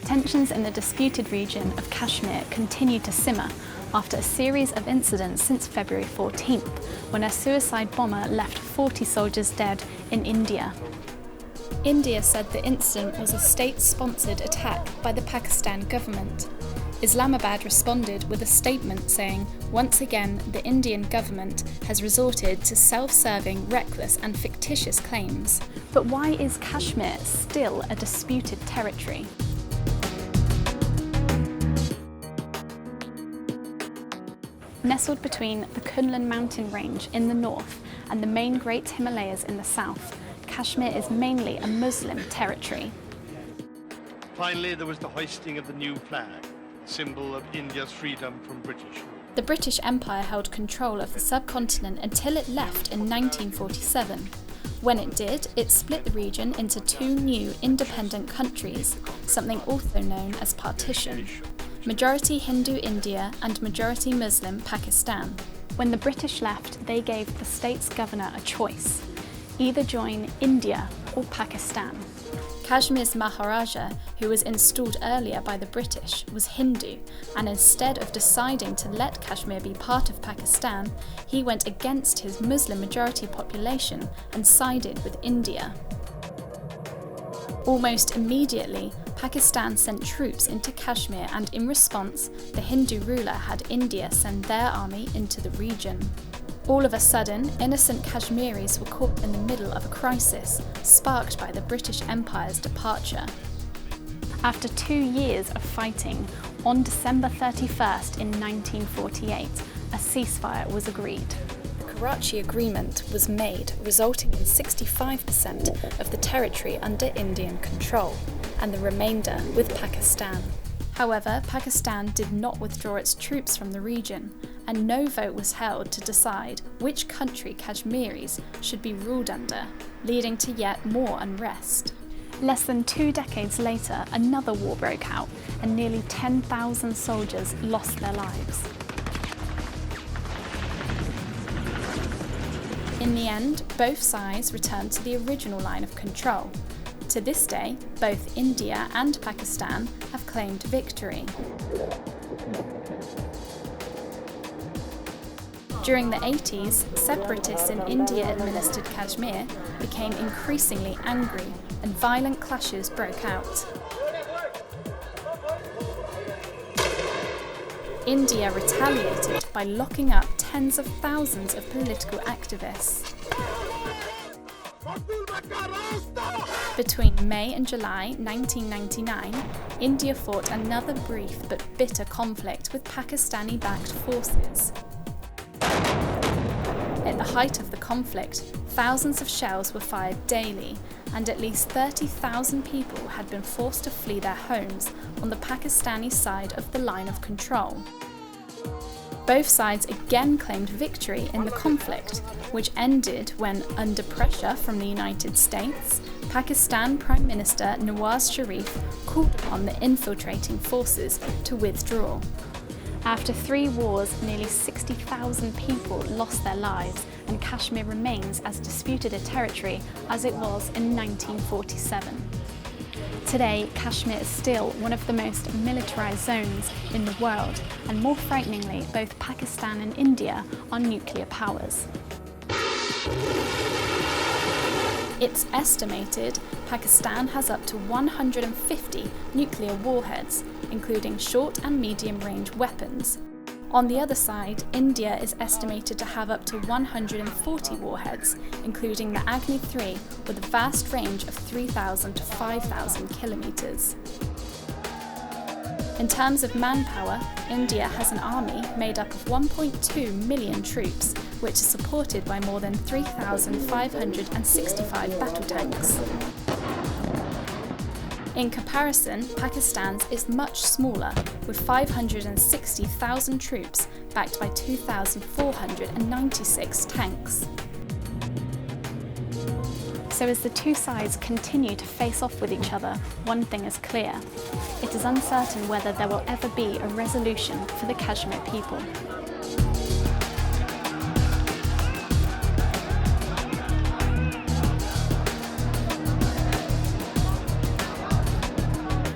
Tensions in the disputed region of Kashmir continue to simmer after a series of incidents since February 14th, when a suicide bomber left 40 soldiers dead in India. India said the incident was a state-sponsored attack by the Pakistan government. Islamabad responded with a statement saying, once again, the Indian government has resorted to self-serving, reckless and fictitious claims. But why is Kashmir still a disputed territory? Nestled between the Kunlun mountain range in the north and the main Great Himalayas in the south, Kashmir is mainly a Muslim territory. Finally, there was the hoisting of the new flag, symbol of India's freedom from British rule. The British Empire held control of the subcontinent until it left in 1947. When it did, it split the region into two new independent countries, something also known as partition: majority Hindu India and majority Muslim Pakistan. When the British left, they gave the state's governor a choice: either join India or Pakistan. Kashmir's Maharaja, who was installed earlier by the British, was Hindu, and instead of deciding to let Kashmir be part of Pakistan, he went against his Muslim majority population and sided with India. Almost immediately, Pakistan sent troops into Kashmir, and in response, the Hindu ruler had India send their army into the region. All of a sudden, innocent Kashmiris were caught in the middle of a crisis, sparked by the British Empire's departure. After 2 years of fighting, on December 31st in 1948, a ceasefire was agreed. The Karachi Agreement was made, resulting in 65% of the territory under Indian control, and the remainder with Pakistan. However, Pakistan did not withdraw its troops from the region, and no vote was held to decide which country Kashmiris should be ruled under, leading to yet more unrest. Less than 2 decades later, another war broke out, and nearly 10,000 soldiers lost their lives. In the end, both sides returned to the original line of control. To this day, both India and Pakistan have claimed victory. During the 80s, separatists in India-administered Kashmir became increasingly angry, and violent clashes broke out. India retaliated by locking up tens of thousands of political activists. Between May and July 1999, India fought another brief but bitter conflict with Pakistani-backed forces. At the height of the conflict, thousands of shells were fired daily, and at least 30,000 people had been forced to flee their homes on the Pakistani side of the line of control. Both sides again claimed victory in the conflict, which ended when, under pressure from the United States, Pakistan Prime Minister Nawaz Sharif called upon the infiltrating forces to withdraw. After 3 wars, nearly 60,000 people lost their lives, and Kashmir remains as disputed a territory as it was in 1947. Today, Kashmir is still one of the most militarized zones in the world, and more frighteningly, both Pakistan and India are nuclear powers. It's estimated Pakistan has up to 150 nuclear warheads, including short and medium-range weapons. On the other side, India is estimated to have up to 140 warheads, including the Agni-3, with a vast range of 3,000 to 5,000 kilometres. In terms of manpower, India has an army made up of 1.2 million troops, which is supported by more than 3,565 battle tanks. In comparison, Pakistan's is much smaller, with 560,000 troops backed by 2,496 tanks. So as the two sides continue to face off with each other, one thing is clear: it is uncertain whether there will ever be a resolution for the Kashmir people.